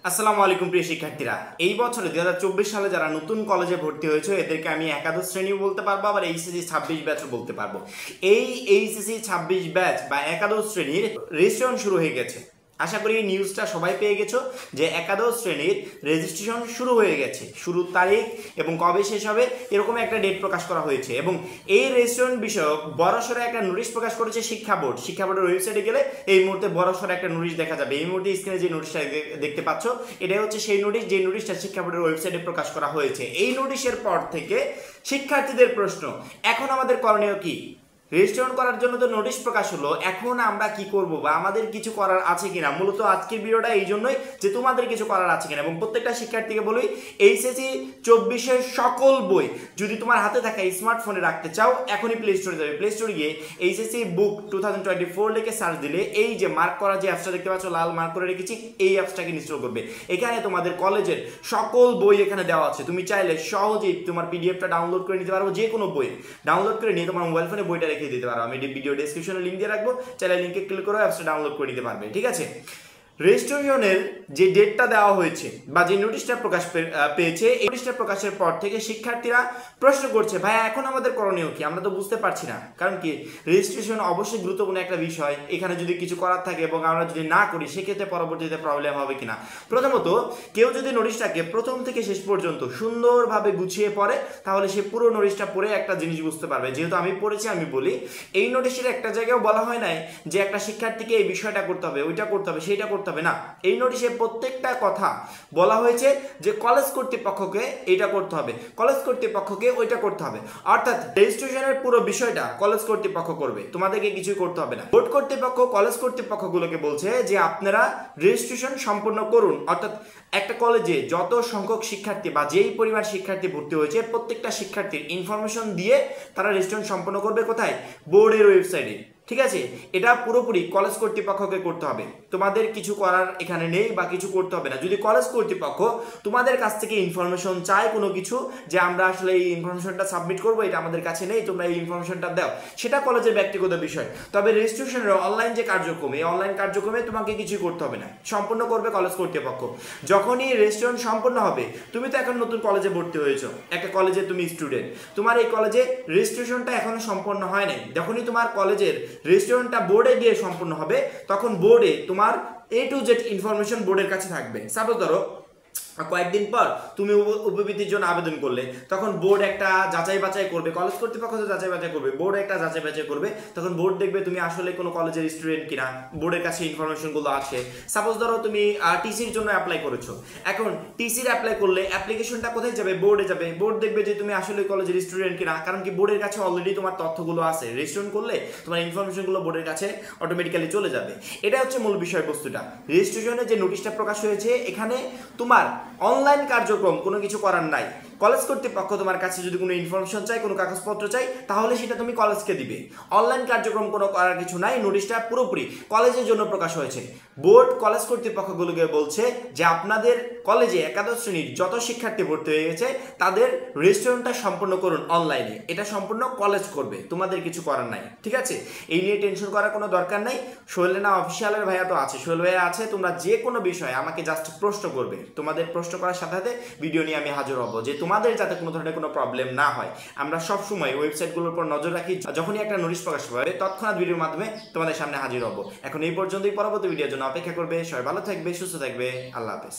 আসসালামু আলাইকুম প্রিয় শিক্ষার্থীরা, এই বছরে 2024 সালে যারা নতুন কলেজে ভর্তি হয়েছে এদেরকে আমি একাদশ শ্রেণীও বলতে পারবো, আবার এইচএসসি 26 ব্যাচও বলতে পারবো। এই এইচএসসি 26 ব্যাচ বা একাদশ শ্রেণীর রেজিস্ট্রেশন শুরু হয়ে গেছে। আশা করি এই নিউজটা সবাই পেয়ে গেছো যে একাদশ শ্রেণীর রেজিস্ট্রেশন শুরু হয়ে গেছে। শুরুর তারিখ এবং কবে শেষ হবে এরকম একটা ডেট প্রকাশ করা হয়েছে, এবং এই রেজিস্ট্রেশন বিষয়ক বড়সড় একটা নোটিশ প্রকাশ করেছে শিক্ষা বোর্ডের ওয়েবসাইটে গেলে এই মুহূর্তে বড়সড় একটা নোটিশ দেখা যাবে। এই মুহূর্তে স্ক্রিনে যে নোটিশটা দেখতে পাচ্ছ এটাই হচ্ছে সেই নোটিশ, যে নোটিশটা শিক্ষা বোর্ডের ওয়েবসাইটে প্রকাশ করা হয়েছে। এই নোটিশের পর থেকে শিক্ষার্থীদের প্রশ্ন, এখন আমাদের করণীয় কি? রেজিস্ট্রেশন করার জন্য তো নোটিশ প্রকাশ হলো, এখন আমরা কি করব বা আমাদের কিছু করার আছে কিনা। মূলত আজকের ভিডিওটা এই জন্যই যে তোমাদের কিছু করার আছে কিনা, এবং প্রত্যেকটা শিক্ষার্থীকে বলি এইচএসসি 24-এর সকল বই যদি তোমার হাতে থাকা স্মার্টফোনে রাখতে চাও এখনই প্লে স্টোরে যাবে। প্লে স্টোরে গিয়ে এইচএসসি বুক 2024 লিখে সার্চ দিলে এই যে মার্ক করা যে অ্যাপসটা দেখতে পাচ্ছ, লাল মার্ক করে রেখেছি, এই অ্যাপসটাকে ইনস্টল করবে। এখানে তোমাদের কলেজের সকল বই এখানে দেওয়া আছে। তুমি চাইলে সহজেই তোমার পিডিএফটা ডাউনলোড করে নিতে পারো, যে কোনো বই ডাউনলোড করে নিয়ে তোমার মোবাইল ফোনে বইটা রেখে দিতে পারো। আমি ভিডিও ডেসক্রিপশনে লিংক দিয়ে রাখবো, চাইলে লিংকে ক্লিক করে অ্যাপসটা ডাউনলোড করে নিতে পারবে। ঠিক আছে, রেজিস্ট্রেশনের যে ডেটটা দেওয়া হয়েছে বা যে নোটিশটা প্রকাশ পেয়েছে, এই নোটিশটা প্রকাশের পর থেকে শিক্ষার্থীরা প্রশ্ন করছে, ভাই এখন আমাদের করণীয় কি? আমরা তো বুঝতে পারছি না। কারণ কি, রেজিস্ট্রেশন অবশ্যই গুরুত্বপূর্ণ একটা বিষয়। এখানে যদি কিছু করার থাকে এবং আমরা যদি না করি সেক্ষেত্রে পরবর্তীতে প্রবলেম হবে কিনা। প্রথমত, কেউ যদি নোটিশটাকে প্রথম থেকে শেষ পর্যন্ত সুন্দরভাবে গুছিয়ে পড়ে তাহলে সে পুরো নোটিশটা পড়ে একটা জিনিস বুঝতে পারবে। যেহেতু আমি পড়েছি আমি বলি, এই নোটিশের একটা জায়গাও বলা হয় নাই যে একটা শিক্ষার্থীকে এই বিষয়টা করতে হবে, ওইটা করতে হবে, সেইটা করতে হবে না। এই নোটিশে প্রত্যেকটা কথা বলা হয়েছে যে কলেজ কর্তৃপক্ষকে এইটা করতে হবে, কলেজ কর্তৃপক্ষকে ওইটা করতে হবে। অর্থাৎ রেজিস্ট্রেশনের পুরো বিষয়টা কলেজ কর্তৃপক্ষ করবে, তোমাদেরকে কিছুই করতে হবে না। বোর্ড কর্তৃপক্ষ কলেজ কর্তৃপক্ষগুলোকে বলছে যে আপনারা রেজিস্ট্রেশন সম্পন্ন করুন। অর্থাৎ একটা কলেজে যত সংখ্যক শিক্ষার্থী বা যেই পরিমাণ শিক্ষার্থী ভর্তি হয়েছে প্রত্যেকটা শিক্ষার্থীর ইনফরমেশন দিয়ে তারা রেজিস্ট্রেশন সম্পন্ন করবে। কোথায়? বোর্ডের ওয়েবসাইটে। ঠিক আছে, এটা পুরোপুরি কলেজ কর্তৃপক্ষকে করতে হবে, তোমাদের কিছু করার এখানে নেই বা কিছু করতে হবে না। যদি কলেজ কর্তৃপক্ষ তোমাদের কাছ থেকে ইনফরমেশন চায় কোনো কিছু, যে আমরা আসলে এই ইনফরমেশনটা সাবমিট করবো, এটা আমাদের কাছে নেই, তোমরা এই ইনফরমেশনটা দাও, সেটা কলেজের ব্যক্তিগত বিষয়। তবে রেজিস্ট্রেশনের অনলাইন যে কার্যক্রম, এই অনলাইন কার্যক্রমে তোমাকে কিছু করতে হবে না, সম্পূর্ণ করবে কলেজ কর্তৃপক্ষ। যখনই রেজিস্ট্রেশন সম্পন্ন হবে, তুমি তো এখন নতুন কলেজে ভর্তি হয়েছো, একটা কলেজে তুমি স্টুডেন্ট, তোমার এই কলেজে রেজিস্ট্রেশনটা এখনো সম্পন্ন হয় নাই। যখনই তোমার কলেজের রেজিস্ট্রেশনটা বোর্ডে গিয়ে সম্পূর্ণ হবে তখন বোর্ডে তোমার A to Z ইনফরমেশন বোর্ডের কাছে থাকবে। সাপোজ ধরো কয়েকদিন পর তুমি উপবৃত্তির জন্য আবেদন করলে, তখন বোর্ড একটা যাচাই বাছাই করবে, কলেজ কর্তৃপক্ষ তো যাচাই বাছাই করবে, বোর্ড একটা যাচাই বাছাই করবে। তখন বোর্ড দেখবে তুমি আসলে কোনো কলেজের স্টুডেন্ট কিনা, বোর্ডের কাছে ইনফরমেশনগুলো আছে। সাপোজ ধরো তুমি টিসির জন্য অ্যাপ্লাই করেছো, এখন টিসির অ্যাপ্লাই করলে অ্যাপ্লিকেশনটা কোথায় যাবে? বোর্ডে যাবে। বোর্ড দেখবে যে তুমি আসলে কলেজের স্টুডেন্ট কিনা, কারণ কি বোর্ডের কাছে অলরেডি তোমার তথ্যগুলো আছে। রেজিস্ট্রেশন করলে তোমার ইনফরমেশনগুলো বোর্ডের কাছে অটোমেটিক্যালি চলে যাবে। এটা হচ্ছে মূল বিষয়বস্তুটা। রেজিস্ট্রেশনে যে নোটিশটা প্রকাশ হয়েছে, এখানে তোমার অনলাইন কার্যক্রম কোনো কিছু করার নাই। কলেজ কর্তৃপক্ষ তোমার কাছে যদি কোনো ইনফরমেশন চাই, কোনো কাগজপত্র চাই, তাহলে সেটা তুমি কলেজকে দিবে। অনলাইন কার্যক্রম কোনো করার কিছু নাই। নোটিশটা পুরোপুরি কলেজের জন্য প্রকাশ হয়েছে। বোর্ড কলেজ কর্তৃপক্ষগুলোকে বলছে যে আপনাদের কলেজে একাদশ শ্রেণীর যত শিক্ষার্থী ভর্তি হয়ে গেছে তাদের রেজিস্ট্রেশনটা সম্পূর্ণ করুন অনলাইনে। এটা সম্পূর্ণ কলেজ করবে, তোমাদের কিছু করার নাই। ঠিক আছে, এই নিয়ে টেনশন করার কোনো দরকার নাই। সোহেলেনা অফিসিয়ালের ভাইয়া তো আছে, সোহেল ভাইয়া আছে, তোমরা যে কোনো বিষয়ে আমাকে জাস্ট প্রশ্ন করবে। তোমাদের প্রশ্ন করার সাথে সাথে ভিডিও নিয়ে আমি হাজির হব, যে তোমাদের যাতে কোনো ধরনের কোনো প্রবলেম না হয়। আমরা সব সময় ওয়েবসাইটগুলোর উপর নজর রাখি, যখনই একটা নোটিশ প্রকাশ পাবে তৎক্ষণাৎ ভিডিওর মাধ্যমে তোমাদের সামনে হাজির হব। এখন এই পর্যন্তই, পরবর্তী ভিডিওর জন্য অপেক্ষা করবে। সবাই ভালো থাকবে, সুস্থ থাকবে, আল্লাহ হাফেজ।